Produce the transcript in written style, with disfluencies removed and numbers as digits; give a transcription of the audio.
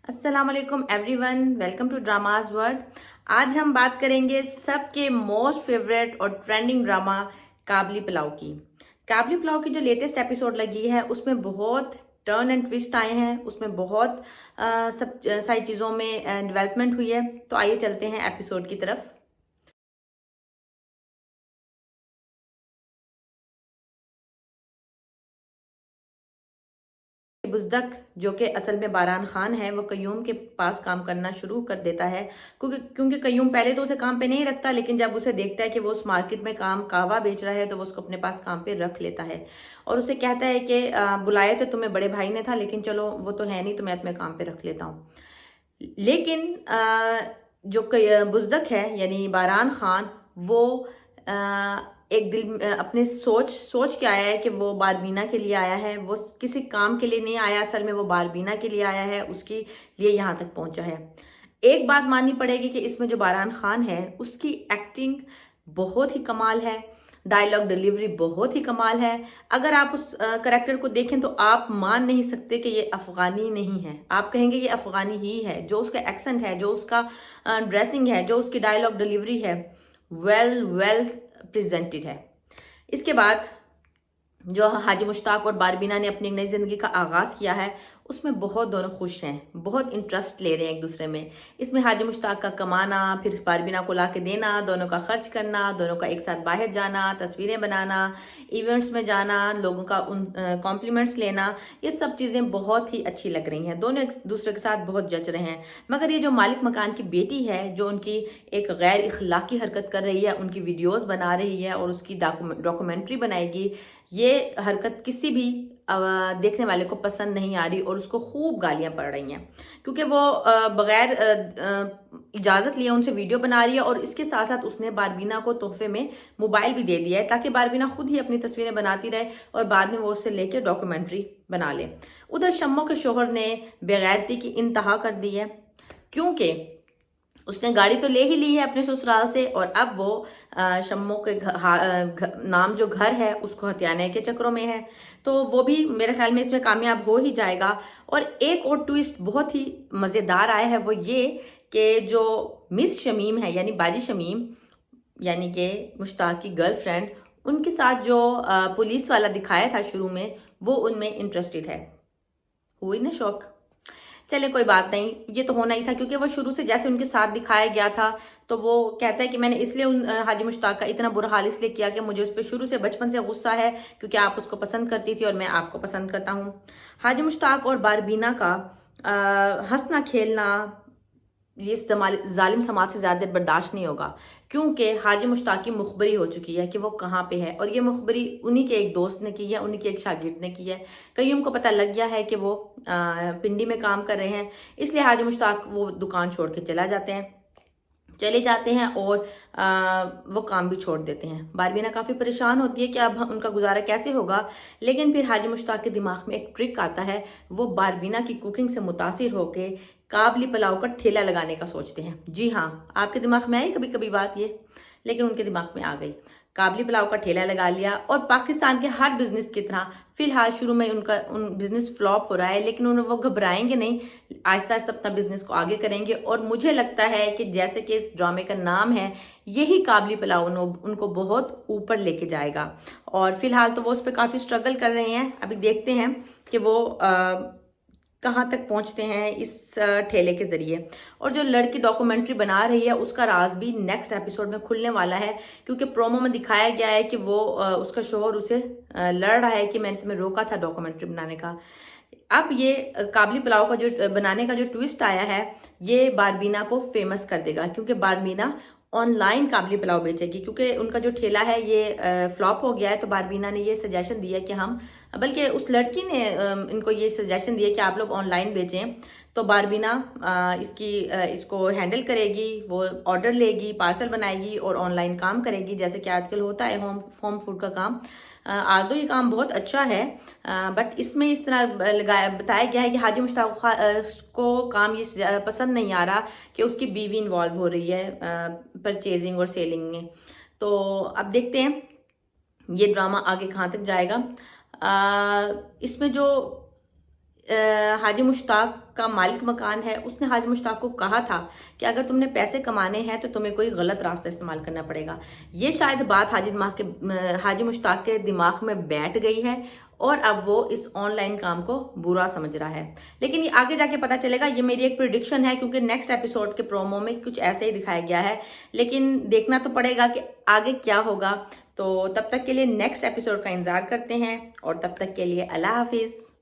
अस्सलाम वालेकुम everyone, welcome to dramas world. आज हम बात करेंगे सबके मोस्ट फेवरेट और ट्रेंडिंग ड्रामा काबली पुलाव की। काबली पुलाव की जो लेटेस्ट एपिसोड लगी है उसमें बहुत टर्न एंड ट्विस्ट आए हैं, उसमें बहुत सब सारी चीज़ों में डेवलपमेंट हुई है। तो आइए चलते हैं एपिसोड की तरफ। बुज़दक जो कि असल में बारान खान है, वो कयूम के पास काम करना शुरू कर देता है क्योंकि कयूम पहले तो उसे काम पे नहीं रखता, लेकिन जब उसे देखता है कि वो उस मार्केट में काम कावा बेच रहा है तो वो उसको अपने पास काम पे रख लेता है और उसे कहता है कि बुलाया तो तुम्हें बड़े भाई ने था, लेकिन चलो वो तो है नहीं तो मैं तुम्हें काम पे रख लेता हूँ। लेकिन जो बुज़दक है यानी बारान खान, वो एक दिल अपने सोच सोच के आया है कि वो बारबीना के लिए आया है। वो किसी काम के लिए नहीं आया, असल में वो बारबीना के लिए आया है, उसके लिए यहाँ तक पहुंचा है। एक बात माननी पड़ेगी कि इसमें जो बारान खान है उसकी एक्टिंग बहुत ही कमाल है, डायलॉग डिलीवरी बहुत ही कमाल है। अगर आप उस करेक्टर को देखें तो आप मान नहीं सकते कि ये अफगानी नहीं है, आप कहेंगे ये अफगानी ही है। जो उसका एक्सेंट है, जो उसका ड्रेसिंग है, जो उसकी डायलॉग डिलीवरी है, वेल वेल प्रेजेंटेड है। इसके बाद जो हाजी मुश्ताक और बारबीना ने अपनी नई जिंदगी का आगाज किया है, उसमें बहुत दोनों खुश हैं, बहुत इंटरेस्ट ले रहे हैं एक दूसरे में। इसमें हाजी मुश्ताक का कमाना, फिर बारबीना को ला के देना, दोनों का खर्च करना, दोनों का एक साथ बाहर जाना, तस्वीरें बनाना, इवेंट्स में जाना, लोगों का उन कॉम्प्लीमेंट्स लेना, ये सब चीज़ें बहुत ही अच्छी लग रही हैं। दोनों एक दूसरे के साथ बहुत जच रहे हैं। मगर ये जो मालिक मकान की बेटी है, जो उनकी एक गैर इखलाकी हरकत कर रही है, उनकी वीडियोस बना रही है और उसकी डॉक्यूमेंट्री बनाएगी, ये हरकत किसी भी देखने वाले को पसंद नहीं आ रही और उसको खूब गालियां पड़ रही हैं क्योंकि वो बगैर इजाज़त लिए उनसे वीडियो बना रही है। और इसके साथ साथ उसने बारबीना को तोहफे में मोबाइल भी दे दिया है ताकि बारबीना खुद ही अपनी तस्वीरें बनाती रहे और बाद में वो उससे लेके डॉक्यूमेंट्री बना ले। उधर शम्मो के शोहर ने बेगैरती की इंतहा कर दी है क्योंकि उसने गाड़ी तो ले ही ली है अपने ससुराल से और अब वो शम्मो के नाम जो घर है उसको हथियाने के चक्रों में है। तो वो भी मेरे ख्याल में इसमें कामयाब हो ही जाएगा। और एक और ट्विस्ट बहुत ही मज़ेदार आया है, वो ये कि जो मिस शमीम है यानी बाजी शमीम, यानी कि मुश्ताक की गर्लफ्रेंड, उनके साथ जो पुलिस वाला दिखाया था शुरू में, वो उनमें इंटरेस्टेड है। हुई ना शौक। चले कोई बात नहीं, ये तो होना ही था क्योंकि वो शुरू से जैसे उनके साथ दिखाया गया था। तो वो कहता है कि मैंने इसलिए उन हाजी मुश्ताक का इतना बुरा हाल इसलिए किया कि मुझे उस पर शुरू से बचपन से गुस्सा है क्योंकि आप उसको पसंद करती थी और मैं आपको पसंद करता हूँ। हाजी मुश्ताक और बारबीना का हंसना खेलना ये इस जालिम समाज से ज़्यादा देर बर्दाश्त नहीं होगा क्योंकि हाजी मुश्ताक की मुखबरी हो चुकी है कि वो कहाँ पे है और ये मुखबरी उन्हीं के एक दोस्त ने की है, उन्हीं के एक शागिर्द ने की है। कहीं उनको पता लग गया है कि वो पिंडी में काम कर रहे हैं, इसलिए हाजी मुश्ताक वो दुकान छोड़ के चले जाते हैं और वो काम भी छोड़ देते हैं। बारबीना काफ़ी परेशान होती है कि अब उनका गुजारा कैसे होगा, लेकिन फिर हाजी मुश्ताक के दिमाग में एक ट्रिक आता है। वो बारबीना की कुकिंग से मुतासिर होकर काबली पुलाव का ठेला लगाने का सोचते हैं। जी हाँ, आपके दिमाग में आई कभी कभी बात ये, लेकिन उनके दिमाग में आ गई। काबली पुलाव का ठेला लगा लिया और पाकिस्तान के हर बिजनेस की तरह फिलहाल शुरू में उनका बिजनेस फ्लॉप हो रहा है, लेकिन वो घबराएंगे नहीं, आहिस्ता आहिस्ता अपना बिजनेस को आगे करेंगे। और मुझे लगता है कि जैसे कि इस ड्रामे का नाम है, यही काबली पुलाव उनको बहुत ऊपर लेके जाएगा। और फिलहाल तो वो उस पर काफ़ी स्ट्रगल कर रहे हैं। अभी देखते हैं कि वो कहाँ तक पहुंचते हैं इस ठेले के जरिए। और जो लड़की डॉक्यूमेंट्री बना रही है उसका राज भी नेक्स्ट एपिसोड में खुलने वाला है क्योंकि प्रोमो में दिखाया गया है कि वो उसका शोहर उसे लड़ रहा है कि मैंने तुम्हें रोका था डॉक्यूमेंट्री बनाने का। अब ये काबली पुलाव का जो बनाने का जो ट्विस्ट आया है, ये बारबीना को फेमस कर देगा क्योंकि बारबीना ऑनलाइन काबली पुलाव बेचेगी क्योंकि उनका जो ठेला है ये फ्लॉप हो गया है। तो बारबीना ने ये सजेशन दिया कि हम, बल्कि उस लड़की ने इनको ये सजेशन दिया कि आप लोग ऑनलाइन बेचें। तो बारबीना इसको हैंडल करेगी, वो ऑर्डर लेगी, पार्सल बनाएगी और ऑनलाइन काम करेगी जैसे कि आजकल होता है होम फूड का काम। आदो ये काम बहुत अच्छा है, बट इसमें इस तरह बताया गया है कि हाजी मुश्ताक को काम ये पसंद नहीं आ रहा कि उसकी बीवी इन्वॉल्व हो रही है परचेजिंग और सेलिंग में। तो अब देखते हैं ये ड्रामा आगे कहाँ तक जाएगा। इसमें जो हाजी मुश्ताक का मालिक मकान है, उसने हाजी मुश्ताक को कहा था कि अगर तुमने पैसे कमाने हैं तो तुम्हें कोई गलत रास्ता इस्तेमाल करना पड़ेगा। ये शायद बात हाजी मुश्ताक के दिमाग में बैठ गई है और अब वो इस ऑनलाइन काम को बुरा समझ रहा है। लेकिन ये आगे जाके पता चलेगा, ये मेरी एक प्रिडिक्शन है क्योंकि नेक्स्ट एपिसोड के प्रोमो में कुछ ऐसे ही दिखाया गया है, लेकिन देखना तो पड़ेगा कि आगे क्या होगा। तो तब तक के लिए नेक्स्ट एपिसोड का इंतजार करते हैं और तब तक के लिए अल्लाह हाफिज़।